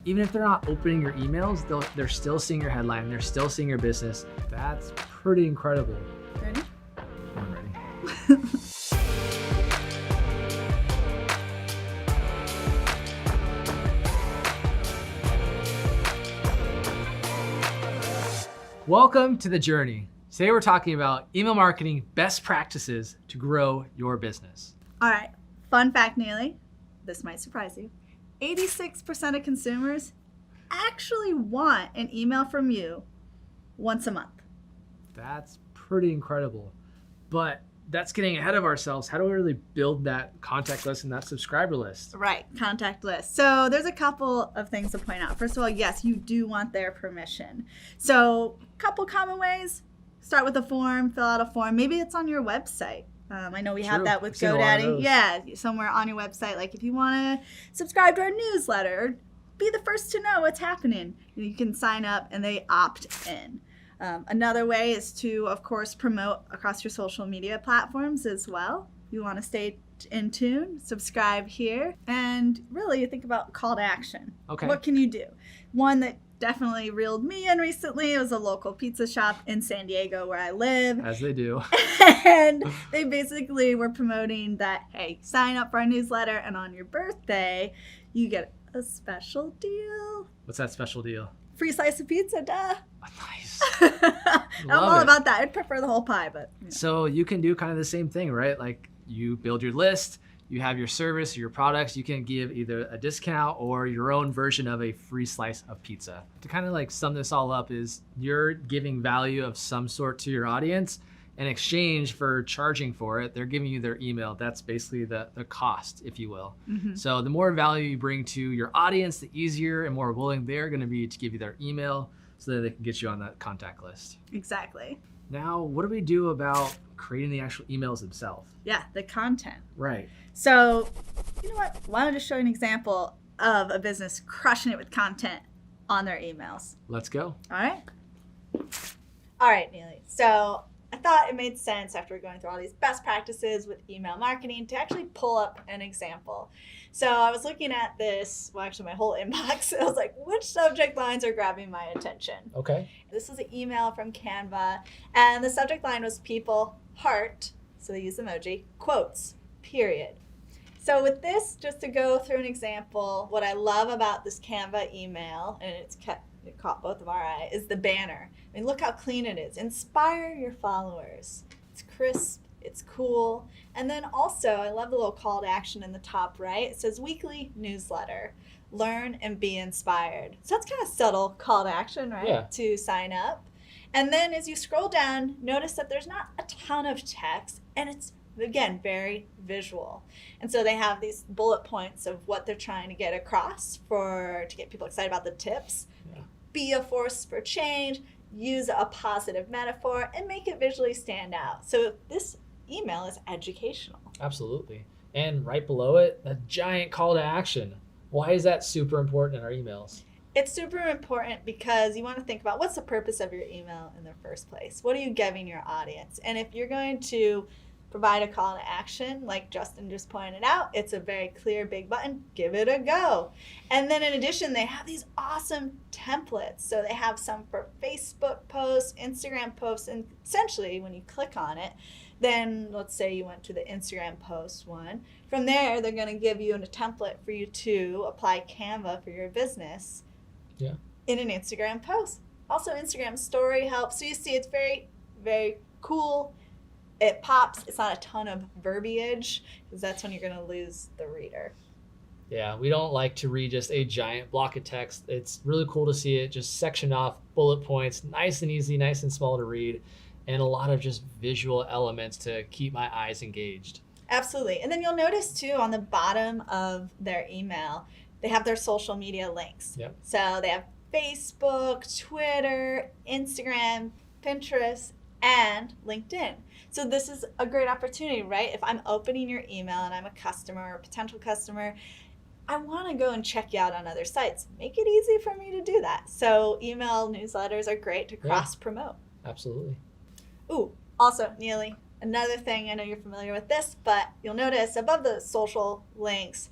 Even if they're not opening your emails, they're still seeing your headline, they're still seeing your business. That's pretty incredible. Ready? I'm ready. Welcome to The Journey. Today we're talking about email marketing best practices to grow your business. All right, fun fact, Neely. This might surprise you. 86% of consumers actually want an email from you once a month. That's pretty incredible. But that's getting ahead of ourselves. How do we really build that contact list and that subscriber list? Right, contact list. So there's a couple of things to point out. First of all, yes, you do want their permission. So a couple common ways. Start with a form, fill out a form. Maybe it's on your website. I know we have that with GoDaddy. Yeah, somewhere on your website. Like if you want to subscribe to our newsletter, be the first to know what's happening. You can sign up and they opt in. Another way is to, of course, promote across your social media platforms as well. You want to stay in tune, subscribe here, and really you think about call to action. Okay. What can you do? One that definitely reeled me in recently. It was a local pizza shop in San Diego where I live. As they do. And they basically were promoting that, hey, sign up for our newsletter and on your birthday, you get a special deal. What's that special deal? Free slice of pizza, duh. Nice. I'm all about that. I'd prefer the whole pie, but. You know. So you can do kind of the same thing, right? Like you build your list, you have your service, your products, you can give either a discount or your own version of a free slice of pizza. To kind of like sum this all up is you're giving value of some sort to your audience. In exchange for charging for it, they're giving you their email. That's basically the cost, if you will. Mm-hmm. So the more value you bring to your audience, the easier and more willing they're going to be to give you their email so that they can get you on that contact list. Exactly. Now, what do we do about creating the actual emails themselves? Yeah, the content. Right. So, you know what? Why don't I just show you an example of a business crushing it with content on their emails? Let's go. All right. All right, Neely. So I thought it made sense after going through all these best practices with email marketing to actually pull up an example. So I was looking at this, well, actually my whole inbox. I was like, which subject lines are grabbing my attention? Okay. This was an email from Canva, and the subject line was people, heart, so they use emoji, quotes, period. So with this, just to go through an example, what I love about this Canva email, and it caught both of our eye, is the banner. I mean, look how clean it is. Inspire your followers. It's crisp, it's cool. And then also, I love the little call to action in the top right. It says weekly newsletter, learn and be inspired. So that's kind of subtle call to action, right? Yeah. To sign up. And then as you scroll down, notice that there's not a ton of text, and it's, again, very visual. And so they have these bullet points of what they're trying to get across to get people excited about the tips. Yeah. Be a force for change, use a positive metaphor, and make it visually stand out. So this email is educational. Absolutely. And right below it, a giant call to action. Why is that super important in our emails? It's super important because you want to think about what's the purpose of your email in the first place. What are you giving your audience? And if you're going to provide a call to action, like Justin just pointed out, it's a very clear big button, give it a go. And then in addition, they have these awesome templates. So they have some for Facebook posts, Instagram posts, and essentially when you click on it, then let's say you went to the Instagram post one. From there, they're going to give you a template for you to apply Canva for your business in an Instagram post. Also, Instagram story helps. So you see it's very, very cool. It pops. It's not a ton of verbiage because that's when you're going to lose the reader. Yeah, we don't like to read just a giant block of text. It's really cool to see it just sectioned off, bullet points, nice and easy, nice and small to read, and a lot of just visual elements to keep my eyes engaged. Absolutely. And then you'll notice too on the bottom of their email, they have their social media links. Yep. So they have Facebook, Twitter, Instagram, Pinterest, and LinkedIn. So this is a great opportunity, right? If I'm opening your email and I'm a customer or a potential customer, I want to go and check you out on other sites. Make it easy for me to do that. So email newsletters are great to cross-promote. Absolutely. Ooh, also, Neely, another thing, I know you're familiar with this, but you'll notice above the social links,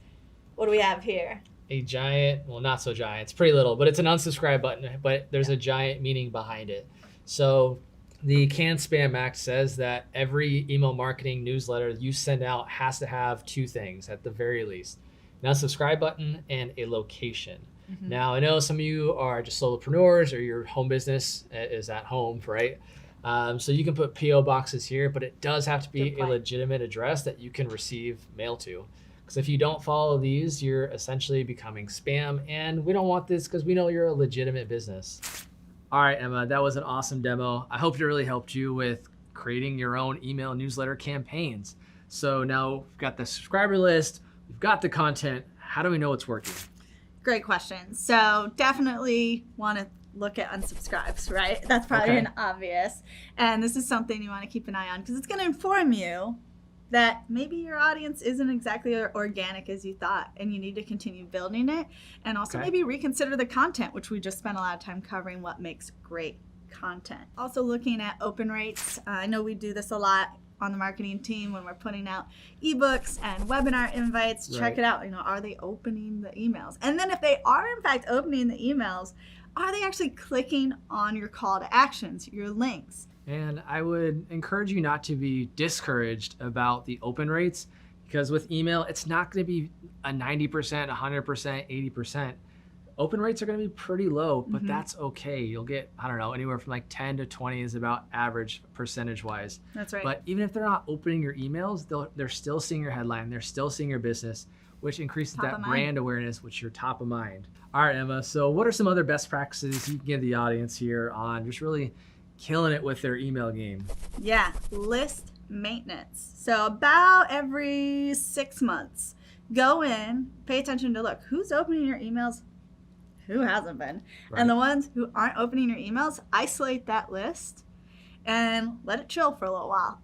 what do we have here? a giant, well, not so giant, it's pretty little, but it's an unsubscribe button, but there's a giant meaning behind it. So the Can Spam Act says that every email marketing newsletter you send out has to have two things at the very least: an unsubscribe button and a location. Now, I know some of you are just solopreneurs or your home business is at home, right? So you can put PO boxes here, but it does have to be a legitimate address that you can receive mail to. Because if you don't follow these, you're essentially becoming spam, and we don't want this because we know you're a legitimate business. All right, Emma, that was an awesome demo. I hope it really helped you with creating your own email newsletter campaigns. So now we've got the subscriber list, we've got the content. How do we know it's working? Great question. So definitely want to look at unsubscribes, right? That's probably an obvious. And this is something you want to keep an eye on because it's going to inform you that maybe your audience isn't exactly organic as you thought, and you need to continue building it. And also maybe reconsider the content, which we just spent a lot of time covering what makes great content. Also looking at open rates. I know we do this a lot on the marketing team when we're putting out ebooks and webinar invites. Check it out. Are they opening the emails? And then if they are in fact opening the emails, are they actually clicking on your call to actions, your links? And I would encourage you not to be discouraged about the open rates, because with email, it's not going to be a 90%, 100%, 80%. Open rates are going to be pretty low, but that's okay. You'll get, I don't know, anywhere from like 10 to 20 is about average percentage wise. That's right. But even if they're not opening your emails, they're still seeing your headline. They're still seeing your business, which increases that brand awareness, which you're top of mind. All right, Emma. So what are some other best practices you can give the audience here on just really killing it with their email game? Yeah, list maintenance. So about every 6 months, go in, pay attention to look, who's opening your emails, who hasn't been. And the ones who aren't opening your emails, isolate that list and let it chill for a little while.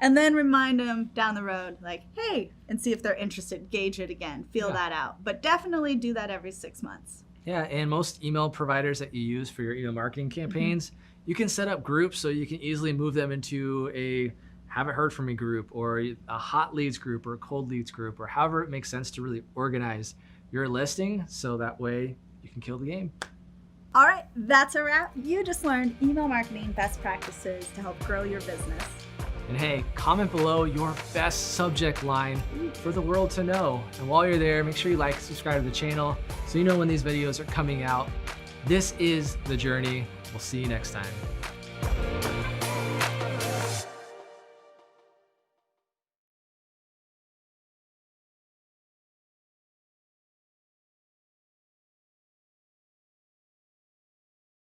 And then remind them down the road, like, hey, and see if they're interested. Gauge it again, feel that out. But definitely do that every 6 months. Yeah, and most email providers that you use for your email marketing campaigns, you can set up groups so you can easily move them into a haven't heard from me group, or a hot leads group, or a cold leads group, or however it makes sense to really organize your listing so that way you can kill the game. All right, that's a wrap. You just learned email marketing best practices to help grow your business. And hey, comment below your best subject line for the world to know. And while you're there, make sure you like, subscribe to the channel so you know when these videos are coming out. This is The Journey. We'll see you next time.